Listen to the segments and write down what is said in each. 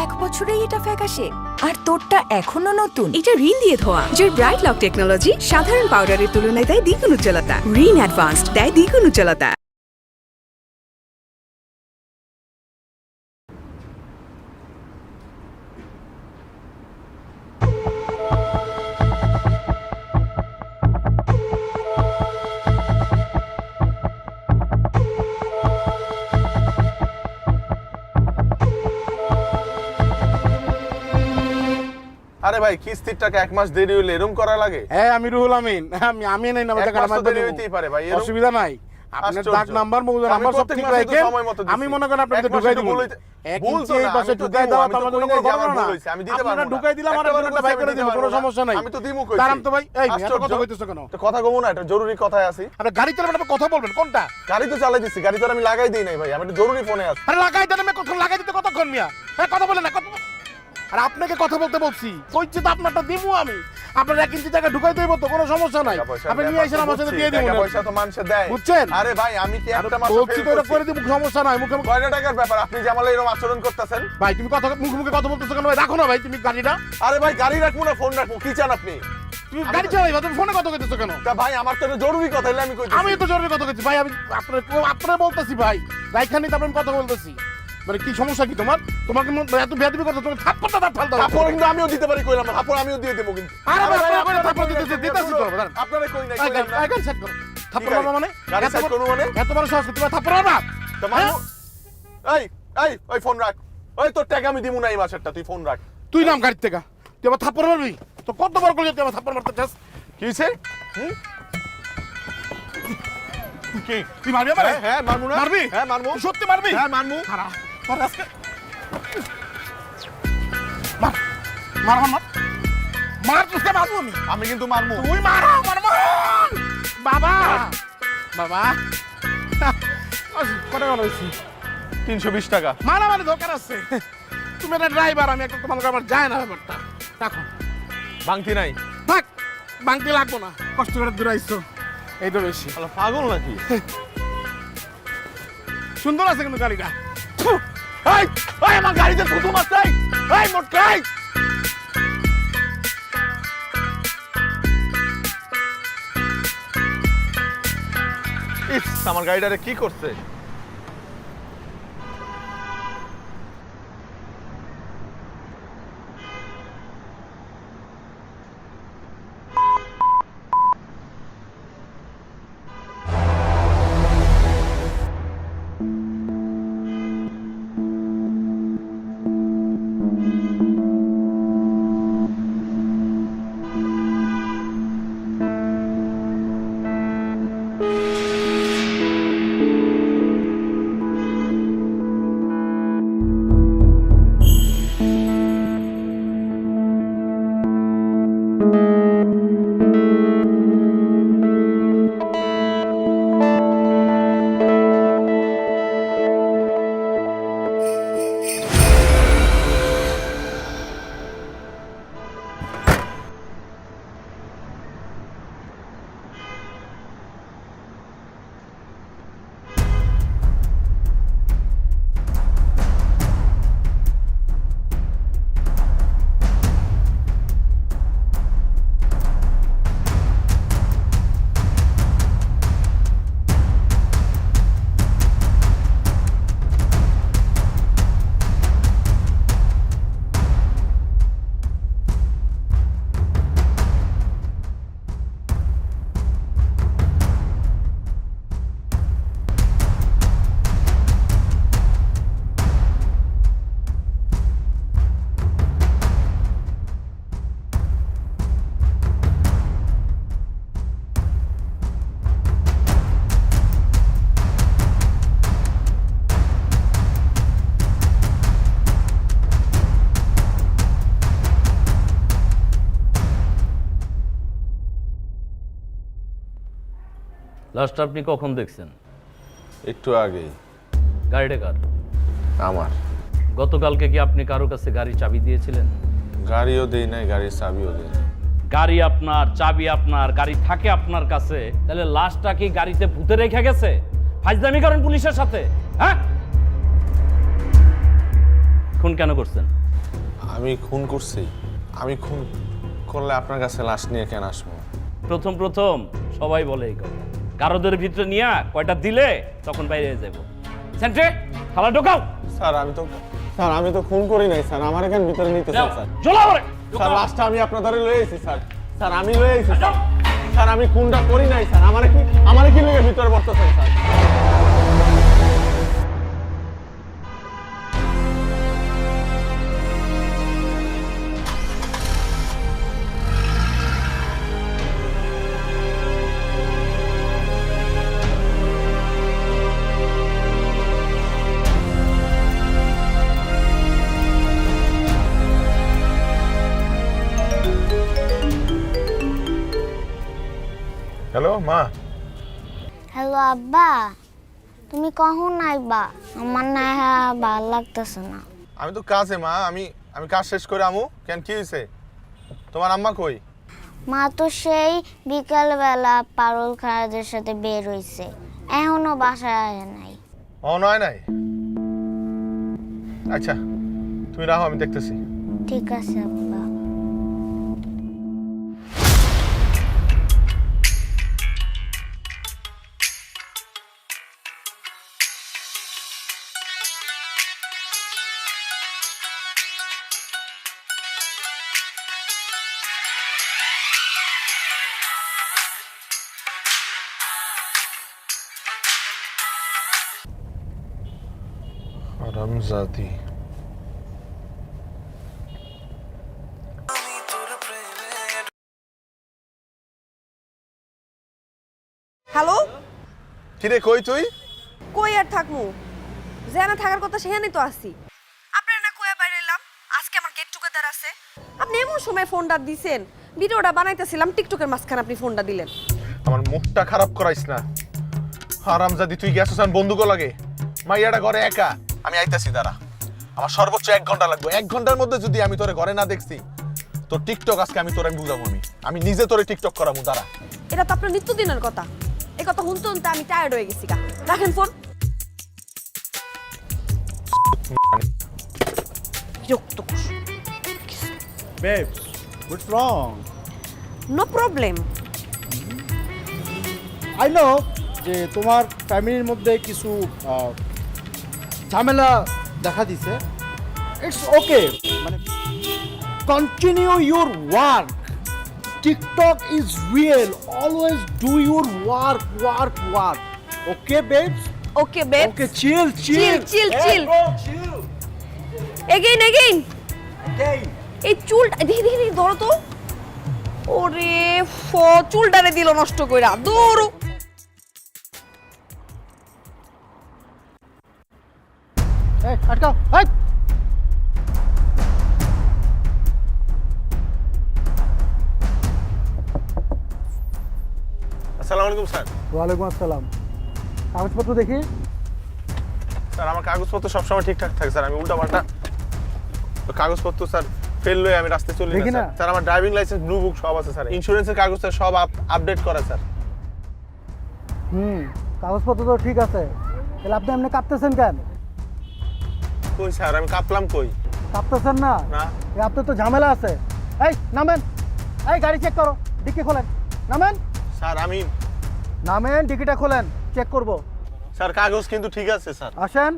1 বছরেই এটা ফ্যাকাশে আর তোরটা এখনো নতুন। এটা রিন দিয়ে ধোয়া যার ব্রাইট লক টেকনোলজি সাধারণ পাউডারের তুলনায় দেয় দ্বিগুণ উজ্জ্বলতা। রিন অ্যাডভান্সড দেয় দ্বিগুণ উজ্জ্বলতা। আরে ভাই কিস্তির টাকা 1 মাস দেরি হইলে এরকম করা লাগে? হ্যাঁ আমি রুহুল আমিন, আমি নাই না এক মাস তো দেরি হইতেই পারে ভাই, এরকম অসুবিধা নাই। আপনার আশ্চর্য। ডাক নাম্বার মৌজা নাম্বার সব ঠিক রাখেন। আমি মনে করেন আপনাদের ঢুকাই দিব। এক ইঞ্চি এই পাশে ঢুকাই দাও তোমাদের জন্য কোনো ঘটনা না। আমি দিতে পারবো না। ঢুকাই দিলাম আর একটা বাই করে দিব, কোনো সমস্যা নাই। আমি তো দিমু কইছি। তারাম তো ভাই এই এত কথা কইতেছ কেন? তো কথা কমু না, এটা জরুরি কথায় আছি। আপনি গাড়ি চালাবেন, আপনি কথা বলবেন কোনটা? গাড়ি তো চালাই দিছি, গাড়ি তো আর আমি লাগাই দেই নাই ভাই, আমি একটা জরুরি ফোনে আছি। আরে লাগাই দেন, আমি কখন লাগাই দিতে কতক্ষণ মিয়া? হ্যাঁ কথা বলেন না কত। আর আপনাকে কথা বলতে বলছি, কইছি তো আপনারটা দিমু আমি। আপনার 1 ইঞ্চি টাকা ঢুকাই দেব তো কোনো সমস্যা নাই। আপনি নিয়ে এসেন আমার সাথে দিয়ে দিব। টাকা পয়সা তো মানুষে দেয়, বুঝছেন? আরে ভাই আমি কি একটা মাস বলছি তো এটা করে দিব, সমস্যা নাই। মুখে কয়টা টাকার ব্যাপার, আপনি যে আমার এরকম আচরণ করতেছেন? ভাই তুমি কথা মুখে মুখে কথা বলতেছো কেন ভাই? রাখো না ভাই তুমি গাড়িটা। আরে ভাই গাড়ি রাখবো না ফোন রাখবো, কি চান আপনি? তুমি গাড়ি চালাইবা, তুমি ফোনে কথা কইতেছো কেন? তা ভাই আমার তো এটা জরুরি কথা, হইলে আমি কইতেছি। আমি তো জরুরি কথা কইছি ভাই, আমি আপনারে বলতেছি ভাই, রাইখানি তারপর কথা বলতেছি। মানে কি সমস্যা কি তোমার? তোমাকে এত বেয়াদবি করতে তুমি থাপ্পড়টা ফাল দাও। থাপ্পড় কিন্তু আমিও দিতে পারি, কইলাম থাপ্পড় আমিও দিয়ে দেব কিন্তু। আরে ভাই আপনারা থাপ্পড় দিতেছি তো আপনারা কই নাই, গাড়ি সেট করো। থাপ্পড় মারবা মানে? গাড়ি সেট করব মানে? এত বড় সাহস তুমি থাপ্পড় মারবা? তো মারবো। ওই ফোন রাখ। ওই তোর টাকা আমি দিমু না এই মাসেরটা, তুই ফোন রাখ। তুই নাম গাড়ি থেকে, তুই আবার থাপ্পড় মারবি? তো কত বড় করে তুই আবার থাপ্পড় মারতে চাস? কি হইছে? কি তুই মারবি আমারে? হ্যাঁ মারমু না। মারবি? হ্যাঁ মারমু। সত্যি মারবি? হ্যাঁ মারমু। মার আজকে মার মার মার মার তুই মারবো আমি। আমি কিন্তু মারমু। তুই মার বাবা বাবা কত গেল হয়েছি? 320 টাকা। মারামারি দরকার আছে। তুমি একটা ড্রাইভার, আমি একটা তোমার আমার যায় না ব্যাপারটা। রাখো ভাঙতি নাই। থাক, বাংতি লাগবো না, কষ্ট করে দূরে আইসো এই তো বেশি। শালা পাগল নাকি? সুন্দর আছে কিন্তু গাড়িটা। এই এই আমার গাড়িতে থুতু মারছে। এই মোটকাই। ইস আমার গাড়িটারে কি করছে? লাস্ট আপনি কখন দেখছেন? একটু আগেই। গাড়িটা কার? আমার। গতকালকে কি আপনি কারো কাছে গাড়ির চাবি দিয়েছিলেন? গাড়িও দেই নাই, গাড়ির চাবিও দেই নাই। গাড়ি আপনার, চাবি আপনার, গাড়ি থাকে আপনার কাছে, তাহলে লাশটা কি গাড়িতে ভূতে রেখে গেছে? ফাজলামি করেন পুলিশের সাথে, হ্যাঁ? খুন কেন করছেন? আমি খুন করছি। আমি খুন করলে আপনার কাছে লাশ নিয়ে কেন আসবো? প্রথম প্রথম সবাই বলে এই কথা, কারোদের ভিতরে নিয়ে কয়টা দিলে তখন বাইরে হয়ে যাবো। সেন্ট্রে থালা ঢোকাও। স্যার আমি তো খুন করি নাই স্যার, আমার এখানে ভিতরে নিতেছেন স্যার। চলো করে স্যার লাশটা আমি আপনার ধরে লয়ে এসেছি স্যার। স্যার আমি লয়ে এসেছি স্যার। স্যার আমি খুনটা করি নাই স্যার, আমারে কি লেগে ভিতরে বসতেছেন স্যার? হ্যালো মা। হ্যালো আব্বা, তুমি কখন আইবা? আমার না ভালো লাগতেছে না। আমি তো কাজে মা, আমি কাজ শেষ করে আমু। কেন কি হয়েছে? তোমার আম্মা কই? মা তো সেই বিকালবেলা পারুল খারাদের সাথে বের হইছে, এখনো বাসায় আয় নাই। নয় নাই। আচ্ছা তুমি রাখো, আমি দেখতেছি। ঠিক আছে আব্বা। হারামজাদি। হ্যালো, কিরে কই তুই? কই আর থাকমু? যেখানে থাকার কথা সেখানেই তো আছি। আপনার না কইয়া বাইরে এলাম, আজকে আমার গেট টুগেদার আছে। আপনি এমন সময় ফোনটা দিছেন, ভিডিওটা বানাইতেছিলাম, টিকটকের মাঝখানে আপনি ফোনটা দিলেন। আমার মুখটা খারাপ করাইস না। হারামজাদি তুই গেছিস বন্দুক লাগে, মাইয়াটা ঘরে একা। আমি আইতাছি, দাঁড়া। আমার সর্বোচ্চ 1 ঘন্টা লাগবে। 1 ঘন্টার মধ্যে যদি আমি তোরে ঘরে না দেখছি, তোর টিকটক আজকে আমি তোরে বুঝাবো। আমি নিজে তোরে টিকটক করাবো, দাঁড়া। এটা তো আপনার নিত্যদিনের কথা। এই কথা শুনতে শুনতে আমি টায়ার্ড হয়ে গেছি। রাখেন ফোন। বিরক্ত কর। Babes, what's wrong? No problem. I know যে তোমার ফ্যামিলির মধ্যে কিছু ঝামেলা দেখা দিছে। ইটস ওকে, মানে continue your work. TikTok is real, always do your work work work. Okay babes? Okay babe. Okay, chill chill chill chill. Chill. Again again. এই চুলটা দেখি দেখি ধরো তো। ওরে চুলটারে দিল নষ্ট কইরা। দৌড়। এই আটকাও, এই আসসালামু আলাইকুম স্যার। ওয়ালাইকুম আসসালাম। কাগজপত্র দেখি। স্যার আমার কাগজপত্র সবসময় ঠিকঠাক থাকে স্যার। আমি উল্টাপাল্টা কাগজপত্র স্যার ফেল লয়ে আমি রাস্তায় চলে দেখি না না। স্যার। আমার ড্রাইভিং লাইসেন্স, ব্লু বুক সব আছে স্যার। ইন্স্যুরেন্সের কাগজ স্যার সব আপডেট করা স্যার। কাগজপত্র তো ঠিক আছে, তাহলে আপনি এমনি কাঁপতেছেন কেন? কই স্যার আমি কাঁপলাম কই? কাঁপতেছেন না? না। এ আপনার তো ঝামেলা আছে। এই নামেন, এই গাড়ি চেক করো, ডিক্কি খোলেন। নামেন স্যার আমি নামেন, ডিক্কিটা খোলেন, চেক করব। স্যার কাগজ কিন্তু ঠিক আছে স্যার। আসেন।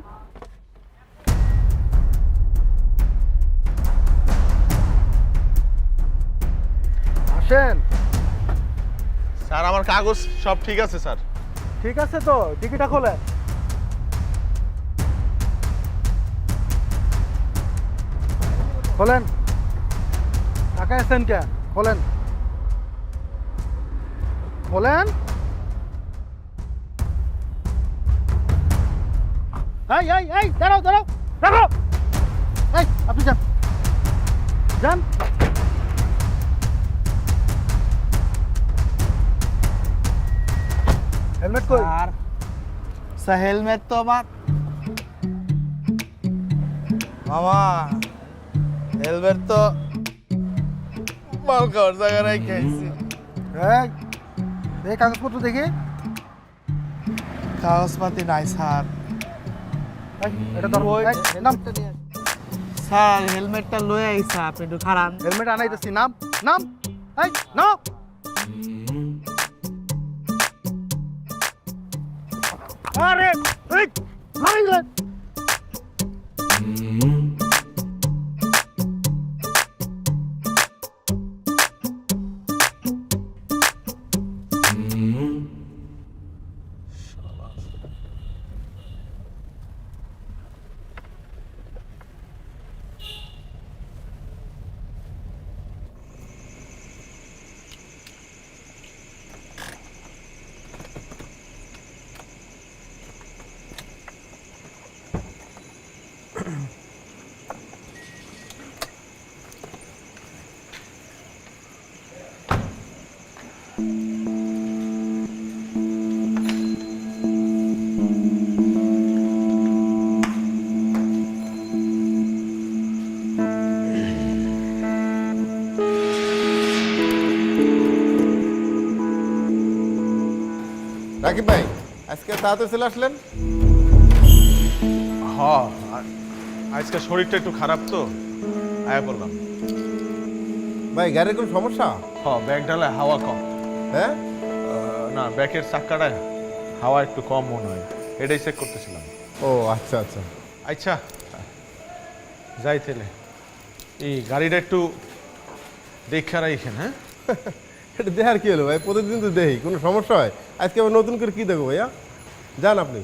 আসেন। স্যার আমার কাগজ সব ঠিক আছে স্যার। ঠিক আছে তো, ডিক্কিটা খোলেন। খোলেন। টাকা আছেন কেন? খোলেন খোলেন। এই এই এই দাঁড়াও দাঁড়াও দাঁড়াও। এই আপনি যান যান। হেলমেট কই? আর হেলমেট তো আমার মামা, হেলমেট তো মাল খাওয়ার জায়গায় রেখেছি। এই এই কাগজপত্র দেখি। কাগজপাতি নাই স্যার। এই, এটা ধরো। এই, নাম। স্যার হেলমেটটা লয়ে আইসা আপনি একটু খারান। হেলমেট আনাইতেছি, নাম নাম এই নাম। আরে এই ভাইলে রাকিব ভাই, আজকে তাড়াতাড়ি চলে আসলেন। হ আজকে শরীরটা একটু খারাপ তো আয়া পড়লাম। ভাই গাড়ির কোনো সমস্যা? হ ব্যাগ ঢালে হাওয়া কম। হ্যাঁ, না ব্যাগের চাক্কাটায় হাওয়া একটু কম মনে হয়, এটাই চেক করতেছিলাম। ও আচ্ছা আচ্ছা। আচ্ছা যাই তাহলে, এই গাড়িটা একটু দেখা রাখেন। হ্যাঁ এটা দেখার কি হলো ভাই, প্রতিদিন তো দেখি, কোনো সমস্যা হয়? আজকে আবার নতুন করে কি দেখবো ভাইয়া? যান আপনি।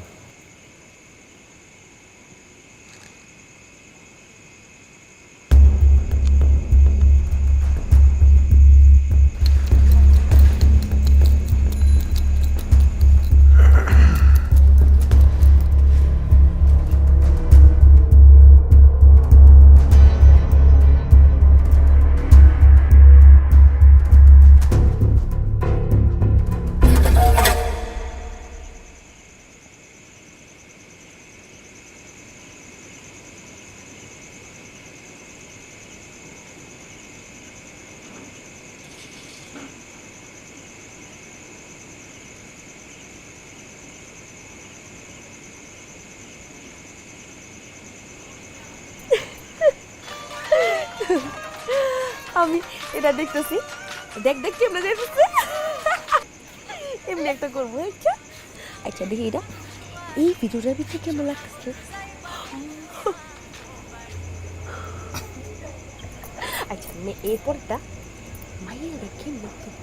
আমি এটা দেখতেছি, দেখ দেখ কেমনে দেখতেছি, এমনি একটা করবো। আচ্ছা আচ্ছা দেখি এটা এই ভিডিওটার ভিতরে কেমন লাগতেছে। আচ্ছা এরপরটা মাইয়াটা কেমন লাগতেছে।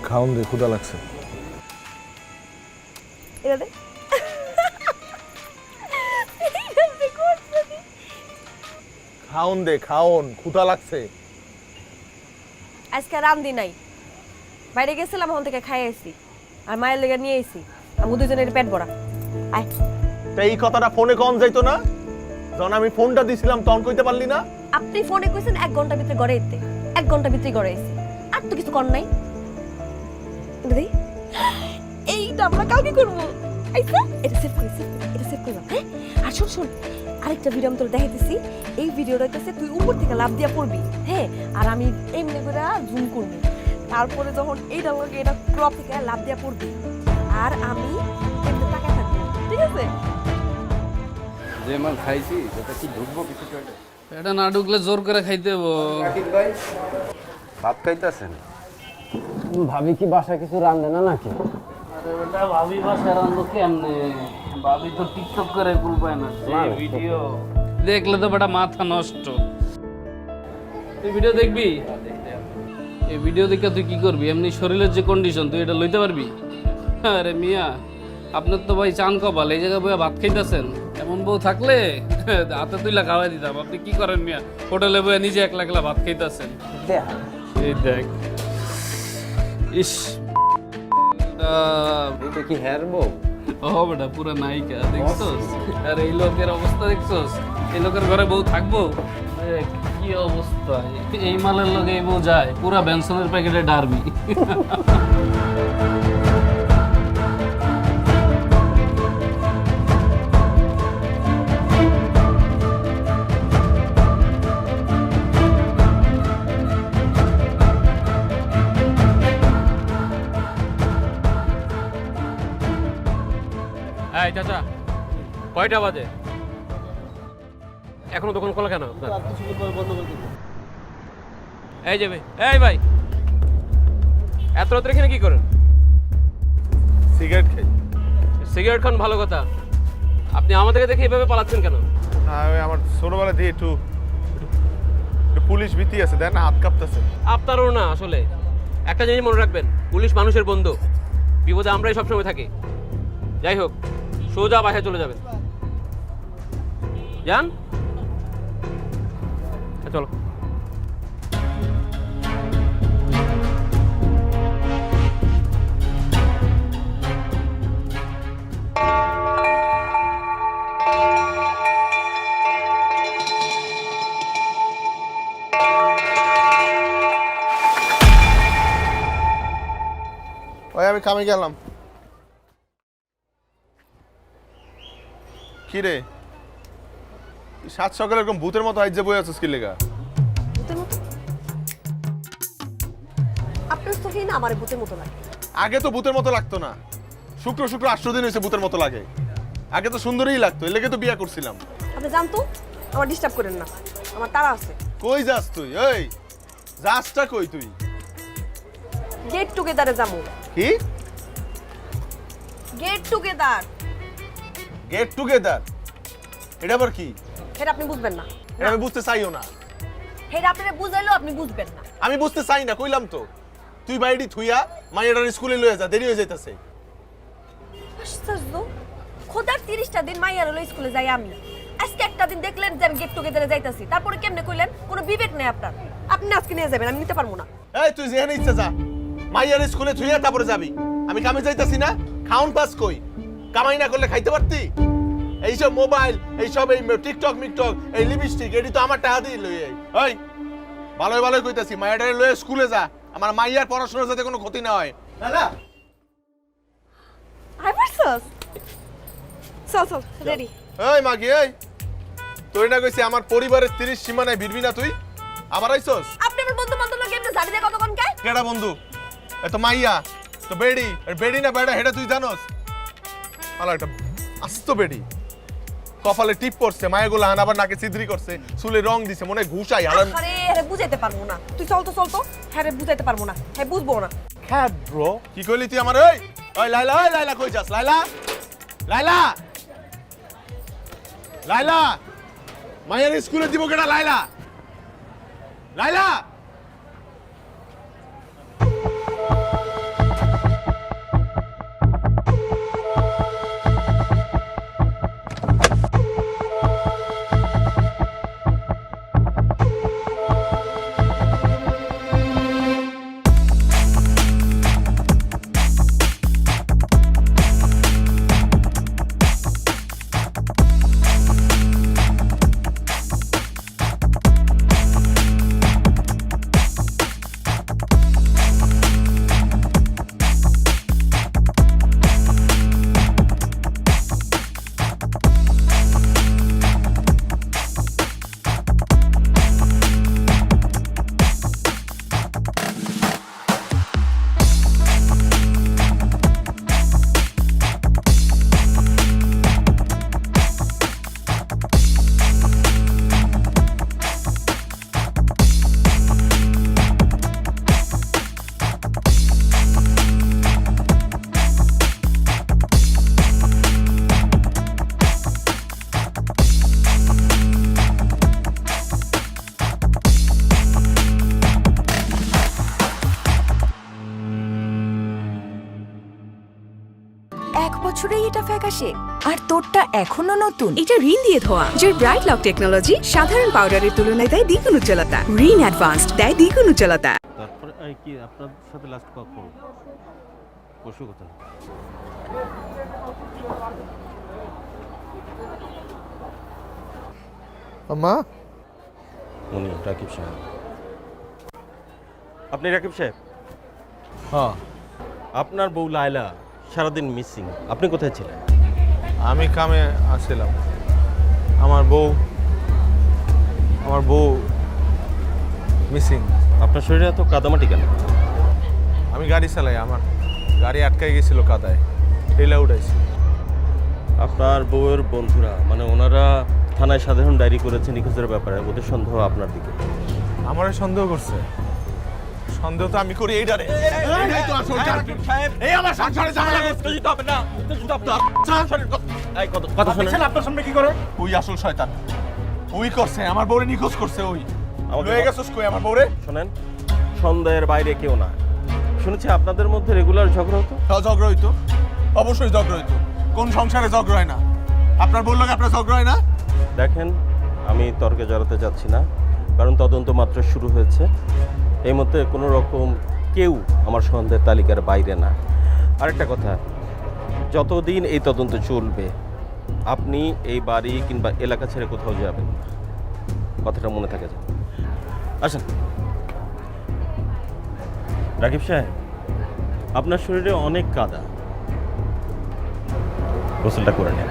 খাওন দে, ক্ষুধা লাগছে। এটা দেখ খাওন দে, খাওন, ক্ষুধা লাগছে। আজকে রান্দি নাই, বাইরে গেছিলাম, ওখান থেকে খাই আসছি, আর মায়ের লেগে নিয়ে এসেছি। আমি দুজনের পেট ভরা। আয় তা এই কথাটা ফোনে কম যাইতো না? যখন আমি ফোনটা দিছিলাম তখন কইতে পারলি না? আপনি ফোনে কইছেন 1 ঘন্টার ভিতরে ঘরে এতে, 1 ঘন্টার ভিতরে ঘরে এসেছি, আর তো কিছু কর নাই। দিদি এইটা আমরা কালকে করবো। আচ্ছা এটা সেভ করে, এটা সেভ করলাম। হ্যাঁ আর শোন শোন, আরেকটা ভিডিও আমি তোর দেখাইতেছি। এই ভিডিওটা হইতেছে তুই উপর থেকে লাফ দিয়া পড়বি, হ্যাঁ, আর আমি এমনি করে জুম করবো। তারপরে যখন এইটা লাগে এটা ক্রপ থেকে লাফ দিয়া পড়বি, আর আমি এমনি তাকায় থাকবো, ঠিক আছে? যে মাল খাইছি সেটা কি ঢুকবো কিছু? এটা না ঢুকলে জোর করে খাইতে হবো। ভাত খাইতেছেন? ভাবি কি বাসায় কিছু রান্ধে না নাকি? আরে বেটা ভাবি বাসায় রান্ধবো কেমনে? ভাবি তো টিকটক করে কুলপায় না, সেই ভিডিও দেখলে তো বেটা মাথা নষ্ট। তুই ভিডিও দেখবি? এই ভিডিও দেখে তুই কি করবি? এমনি শরীরের যে কন্ডিশন, তুই এটা লইতে পারবি? আরে মিয়া, আপনার তো ভাই চান কপাল, এই জায়গায় বইয়া ভাত খাইতেছেন। এমন বউ থাকলে হাতে তুইলা খাওয়াই দিতাম। আপনি কি করেন মিয়া? হোটেলে বইয়া নিজে একলা একলা ভাত খাইতেছেন। এই দেখ, ইস এটা কি হেয়ার বউ? ও বেটা পুরো নায়িকা, দেখছস? আর এই লোকের অবস্থা দেখছস? এই লোকের ঘরে বউ থাকবো? দেখ কি অবস্থা, এই মালের লগে এই বউ যায়, পুরা বেনসনের প্যাকেটে ডারবি। এই চাচা, কয়টা বাজে? এখনো দোকান খোলা কেন আপনার? এই যে ভাই, এই ভাই, এত রাত্রে এখানে কি করেন? সিগারেট খাই। সিগারেট খান ভালো কথা, আপনি আমাদেরকে দেখে এভাবে পালাচ্ছেন কেন? আমার ছোটবেলা দিয়ে একটু পুলিশ ভীতি আছে, দেখ না হাত কাঁপতেছে। আপনারও না, আসলে একটা জিনিস মনে রাখবেন, পুলিশ মানুষের বন্ধু, বিপদে আমরাই সবসময় থাকি। যাই হোক, সোজা বাসায় চলে যাবেন। যান, চলো। ওই আমি কামে গেলাম। কি রে, সাত সকালে এরকম ভূতের মতো আইজে বই আছিস কি লেগা? ভূতের মতো? আপনার চোখেই না আমার ভূতের মতো লাগে। আগে তো ভূতের মতো লাগতো না, শুক্র শুক্র 8 দিন হয়েছে ভূতের মতো লাগে। আগে তো সুন্দরই লাগতো, এর লেগে তো বিয়ে করছিলাম। আপনি জানতো, আমার ডিস্টার্ব করেন না, আমার তাড়া আছে। কই যাস তুই? এই যাসটা কই তুই? গেট টুগেদারে যাবো। কি গেট টুগেদার? Get together? এটা আবার কি? এটা আপনি বুঝবেন না। এটা আমি বুঝতে চাইও না। এটা আপনারা বুঝাইলেও আপনি বুঝবেন না। আমি বুঝতে চাই না, কইলাম তো। তুই বাইরে থুইয়া মাইয়াটার স্কুলে লয়ে যা, দেরি হয়ে যাইতাছে। আশ্চর্য, খোদার 30টা দিন মাইয়ার হলো স্কুলে যাই আমি। আজকে একটা দিন দেখলেন যে আমি গেট টুগেদারে যাইতাছি, তারপরে কেমনে কইলেন? কোনো বিবেক নেই আপনার। আপনি আজকে নিয়ে যাবেন, আমি নিতে পারবো না। এই তুই যেখানে ইচ্ছা যা, মাইয়ার স্কুলে থুইয়া তারপরে যাবি। আমি কামে যাইতাছি না, খাউন পাস কই? কামাই না করলে খাইতে পারতি? এইসব মোবাইল, এইসব এই টিকটক মিকটক, এই লিপস্টিক, এটি তো আমার টাকা দিয়ে লই। এই ভালোই ভালোই কইতাছি, মাইয়াটারে লয়ে স্কুলে যা, আমার মাইয়ার পড়াশোনার যাতে কোনো ক্ষতি না হয়। দাদা আই পারছস? চল চল, রেডি। এই মাগি, এই তুই না কইছি আমার পরিবারের 30 সীমানায় ভিড়বি না তুই? আবার আইছস? আপনি আমার বন্ধু বান্ধব লোক এমনি জানি না কতক্ষণ কে? কেডা বন্ধু? এত মাইয়া তো বেডি, আর বেডি না বেডা হেডা তুই জানোস? আলা একটা আস্ত বেডি, কপালে টিপ পড়ছে, মায়াগুলো হান আবার নাকে ছিদ্রি করছে, চুলে রং দিছে, মনে ঘুষাই হারান। আরে আরে বুঝাইতে পারবো না। তুই চল তো, হ্যাঁ রে বুঝাইতে পারবো না, হ্যাঁ বুঝবো না। হ্যাঁ ব্রো, কি কইলি তুই আমার? ওই ওই লাইলা, ওই লাইলা কই যাস? লাইলা, লাইলা, লাইলা, মায়ের স্কুলে দিব কেডা? লাইলা, লাইলা। বছরেই এটা ফ্যাকাশে, আর তোরটা এখনো নতুন। এটা রিন দিয়ে ধোয়া, যে ব্রাইট লক টেকনোলজি সাধারণ পাউডারের তুলনায় দেয় দ্বিগুণ উজ্জ্বলতা। রিন অ্যাডভান্সড দেয় দ্বিগুণ উজ্জ্বলতা। তারপরে কি আপনার সাথে লাস্ট কখন? পরশু কথা। আম্মা, উনি রাকিব সাহেব। আপনি রাকিব সাহেব? হ্যাঁ। আপনার বউ লায়লা সারাদিন মিসিং, আপনি কোথায় ছিলেন? আমি কামে আসছিলাম। আমার বউ মিসিং। আপনার শরীরে এত কাদামাটি কেন? আমি গাড়ি চালাই, আমার গাড়ি আটকাই গেছিল কাদায়, ঠেলা উঠাইছি। আপনার বউয়ের বন্ধুরা মানে ওনারা থানায় সাধারণ ডায়েরি করেছে নিখোঁজের ব্যাপারে, ওদের সন্দেহ আপনার দিকে। আমারে সন্দেহ করছে? সন্দেহ তো আমি করি এইটারে। এইটাই তো আসল টার্গেট। এই আমার সংসারে ঝামেলা করতে দিতে হবে না। এই কথা শুনেন। আপনার সামনে কি করে? ওই আসল শয়তান। ওই করছে, আমার বউরে নিখোঁজ করছে ওই। লয়ে গেছস কই আমার বউরে? শুনেন, সন্দেহের বাইরে কেউ না। শুনেছি আপনাদের মধ্যে রেগুলার ঝগড়া হতো। হ্যাঁ, ঝগড়া হইতো, অবশ্যই ঝগড়া হইতো। কোন সংসারে ঝগড়া হয় না? আপনার বললো আপনার ঝগড়া হয় না? দেখেন, আমি তর্কে জড়াতে যাচ্ছি না, কারণ তদন্ত মাত্র শুরু হয়েছে। এই মধ্যে কোনো রকম কেউ আমার সন্দেহের তালিকার বাইরে না। আরেকটা কথা, যতদিন এই তদন্ত চলবে আপনি এই বাড়ি কিংবা এলাকা ছেড়ে কোথাও যাবেন না, কথাটা মনে থাকে যাবে। আসেন রাকিব সাহেব, আপনার শরীরে অনেক কাদা, গোসলটা করে নেন।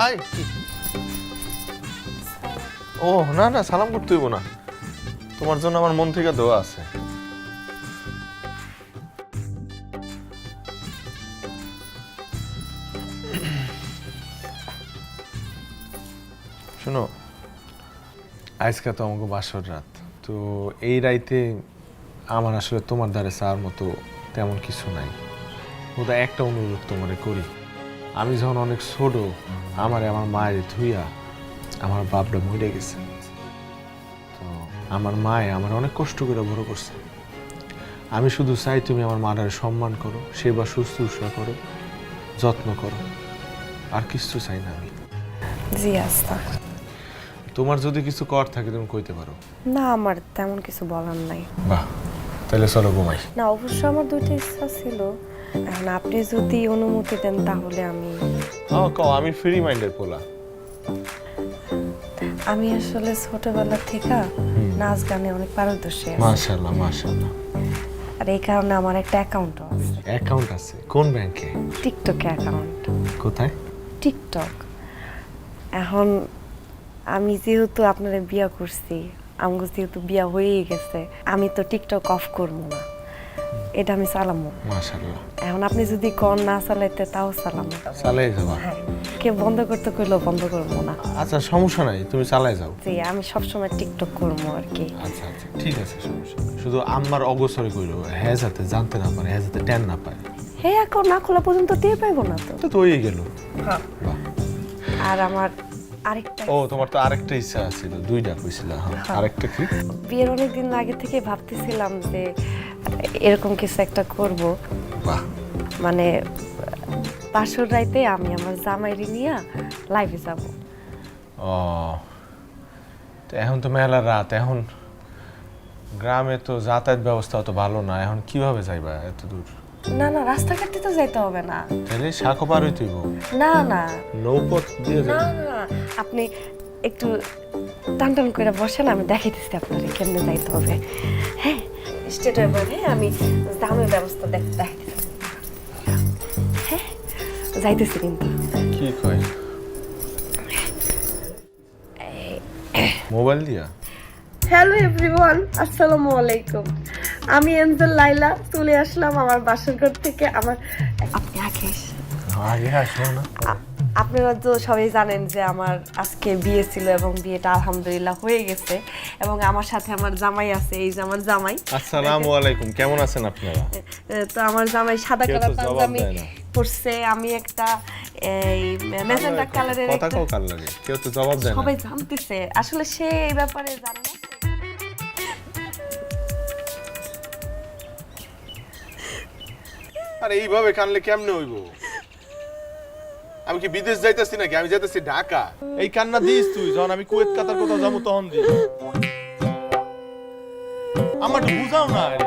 আই কি? ও না না, সালাম করতে হইব না। তোমার জন্য আমার মন থেকে দোয়া আছে। শোনো, আজকে তো আমাকে বাসর রাত, তো এই রাইতে আমার আসলে তোমার দ্বারে চাওয়ার মতো তেমন কিছু নাই। ওটা একটা অনুরোধ তোমারে করি। আমি যখন অনেক ছোট, আমার মায়ের ধুইয়া আমার বাপটা মরে গেছে। তো আমার মায়ে আমার অনেক কষ্ট করে বড় করছে। আমি শুধু চাই তুমি আমার মাটার সম্মান করো, সেবা শুশ্রূষা করো, যত্ন করো, আর কিছু চাই না আমি। জি আস্তা। তোমার যদি কিছু কর থাকে তুমি কইতে পারো। না, আমার তেমন কিছু বলার নাই। বাহ, তাহলে চলো ঘুমাই। না, অবশ্য আমার দুইটা ইচ্ছা ছিল। এখন আপনি যদি অনুমতি দেন তাহলে আমি আমি ফ্রি মাইন্ডের পোলা। আমি আসলে ছোটবেলা থেকে নাচ গানে অনেক পারদর্শী আছি। মাশাআল্লাহ মাশাআল্লাহ। আর এই কারণে আমার একটা অ্যাকাউন্টও আছে। অ্যাকাউন্ট আছে? কোন ব্যাংকে? টিকটকে অ্যাকাউন্ট। কোথায়? টিকটক। এখন আমি যেহেতু আপনারা বিয়া করছি, আমার যেহেতু বিয়া হয়েই গেছে, আমি তো টিকটক অফ করবো না, এটা আমি চালামো। মাশাআল্লাহ। এখন আপনি যদি কন না চালাইতে তাও চালামো। চালাই যাবা? হ্যাঁ, কে বন্ধ করতে কইলেও বন্ধ করবো না। আচ্ছা, সমস্যা নাই, তুমি চালাই যাও। জি, আমি সবসময় টিকটক করবো আর কি। আচ্ছা আচ্ছা, ঠিক আছে, সমস্যা নেই। শুধু আমার অগোচরে কইরো, হ্যাঁ যাতে জানতে না পারে, হ্যাঁ যাতে টেন না পায়। হে, অ্যাকাউন্ট না খোলা পর্যন্ত দিয়ে পাইবো না তো। তো হয়ে গেল। হ্যাঁ। বাহ। আর আমার আরেকটা, ও তোমার তো আরেকটা ইচ্ছা ছিল, দুইটা কইছিলা। হ্যাঁ, আরেকটা কি? বিয়ের অনেকদিন আগে থেকে ভাবতেছিলাম যে এরকম কিছু একটা করব। বাহ। মানে বাসর রাইতে আমি আমার জামাইরে নিয়ে লাইভে যাব। ও, তো এখন তো মেলা রাত, এখন গ্রামে তো যাতায়াত ব্যবস্থা অত ভালো না, এখন কিভাবে যাইবা এত দূর? না না, রাস্তাঘাটে তো যাইতে হবে না। তাহলে শাকও পার হইতে হইব? না না, নৌপথ দিয়ে না যাবে? না, আপনি একটু টান টান করে বসেন, আমি দেখাইতেছি আপনারে কেমনে যাইতে হবে। হ্যাঁ, স্টেট হয়ে আমি দামের ব্যবস্থা দেখাইতেছি। হ্যাঁ, যাইতেছি কিন্তু। কি কয়? মোবাইল দিয়া? হ্যালো এভরিওয়ান, আসসালামু আলাইকুম। আমি এঞ্জেল লাইলা চলে আসলাম আমার বাসর ঘর থেকে। আপনি আগে আসবো না? আপনারা তো সবাই জানেন যে আমার আজকে বিয়ে ছিল এবং বিয়েটা আলহামদুলিল্লাহ হয়ে গেছে, এবং আমার সাথে আমার জামাই আছে। এই যে আমার জামাই। আসসালামু আলাইকুম, কেমন আছেন আপনারা? তো আমার জামাই সাদা কেউ তো কালার জবাব পাঞ্জাবি দেয় না। পরছে, আমি একটা এই ম্যাজেন্টা কালারের কথা একটা। কও কার লাগে? কেউ তো জবাব দেয় না। সবাই জানতেছে, আসলে সে এই ব্যাপারে জানে না। আরে এইভাবে কানলে কেমনে হইব? আমি কি বিদেশ যাইতেছি নাকি? আমি যাইতেছি ঢাকা। এই কান্না দিস তুই, যখন আমি কুয়েত কাতার কোথাও যাবো তখন দি। আমার তো বুঝাও না রে।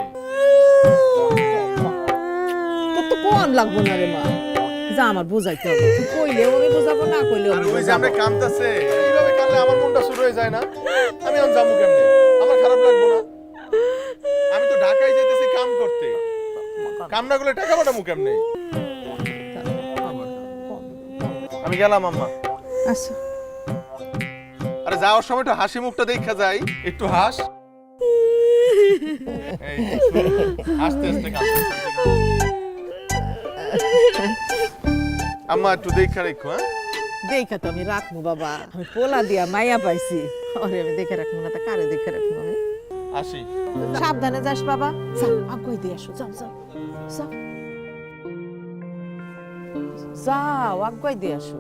তোর তো কোন লাগবো না রে মা, যা আমার বুঝাইতে হবে। তুই কইলেও আমি বুঝাবো, না কইলেও আর আমি ওই যে বুঝাবো। আমরা কাঁদতেছে, এইভাবে কানলে আমার মনটা শুরু হয়ে যায় না? আমি এখন যাবো কেমনে? আমার খারাপ লাগবো না? আমি তো ঢাকায় যাইতেছি কাম করতে। কাম না করলে টাকা পাঠাবো কেমনে? আমি গেলাম আম্মা। আচ্ছা আরে যাওয়ার সময় তো হাসি মুখটা দেখা যায়, একটু হাস। এই তো, হাসতে হাসতে আম্মা একটু দেখা রেখো। হ্যাঁ দেখা তো আমি রাখবো বাবা, আমি পোলা দিয়া মাইয়া পাইছি, আরে আমি দেখে রাখবো না তা কারে দেখে রাখবো আমি? আসি। সাবধানে যাস বাবা, যাও আগুই দিয়ে আসো, যাও যাও যাও যাও আগুই দিয়ে আসো।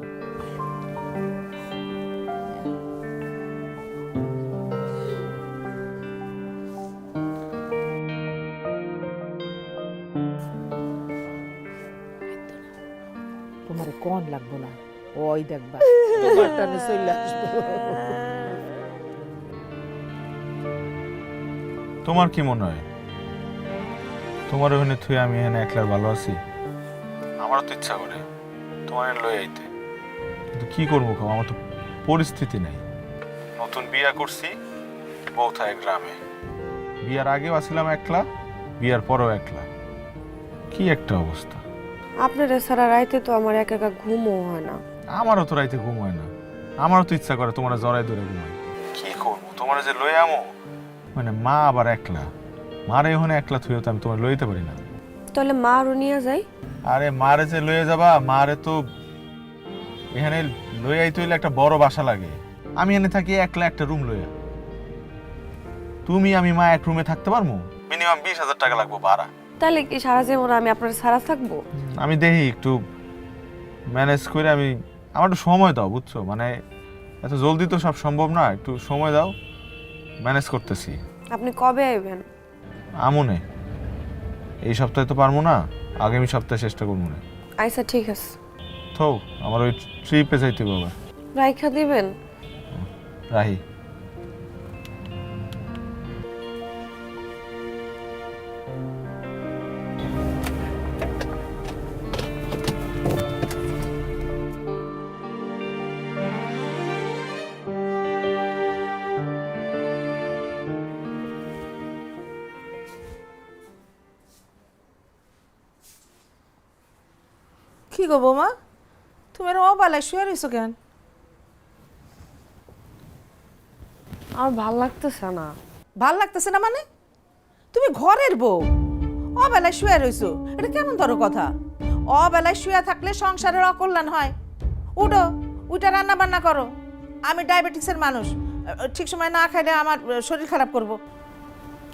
তোমার কোন লাগবো না, ওই দেখবা তোমার টানে চলে আসবো। তোমার কি মনে হয় তোমার ওখানে থুই আমি এখানে একলা ভালো আছি? আমারও তো ইচ্ছা করে তোমার লয়ে আইতে, কিন্তু কি করবো কম, আমার তো পরিস্থিতি নাই। নতুন বিয়া করছি, বউ থাকে গ্রামে। বিয়ার আগেও আসছিলাম একলা, বিয়ার পরেও একলা। কি একটা অবস্থা। আপনারা সারা রাইতে তো আমার একা একা ঘুমও হয় না। আমারও তো রাইতে ঘুম হয় না, আমারও তো ইচ্ছা করে তোমার জড়াই ধরে ঘুমাই। কি করবো, তোমার যে লয়ে আমো, মানে মা আবার একলা, মারে ওখানে একলা থুয়েও তো আমি তোমার লইতে পারি না। তাহলে মা আরো নিয়ে যাই। আরে মারে যে লয়ে যাবা, মারে তো এখানে লয়ে আইতে হইলে একটা বড় বাসা লাগে। আমি এনে থাকি একলা একটা রুম লইয়া। তুমি আমি মা এক রুমে থাকতে পারবো? মিনিমাম 20,000 টাকা লাগবে ভাড়া। তাহলে কি সারা জীবন আমি আপনার সারা থাকবো? আমি দেখি একটু ম্যানেজ করে, আমি আমার একটু সময় দাও, বুঝছো? মানে এত জলদি তো সব সম্ভব না, একটু সময় দাও, ম্যানেজ করতেছি। আপনি কবে আইবেন? আমনে এই সপ্তাহে তো পারবো না, আগামী সপ্তাহে চেষ্টা করবো না। আচ্ছা ঠিক আছে। তো আমার ওই ট্রিপে যাইতে বাবা। রাইখা দিবেন? রাহি। কি গো বৌমা, তুমি এরকম অবালায় শুয়ে রইছো কেন? আমার ভাল লাগতেছে না। ভাল লাগতেছে না মানে? তুমি ঘরের বউ, অবেলায় শুয়ে রইছো, এটা কেমন ধরো কথা? অবেলায় শুয়ে থাকলে সংসারের অকল্যাণ হয়। উঠো, উঠে রান্না বান্না করো। আমি ডায়াবেটিক্সের মানুষ, ঠিক সময় না খাইলে আমার শরীর খারাপ করব।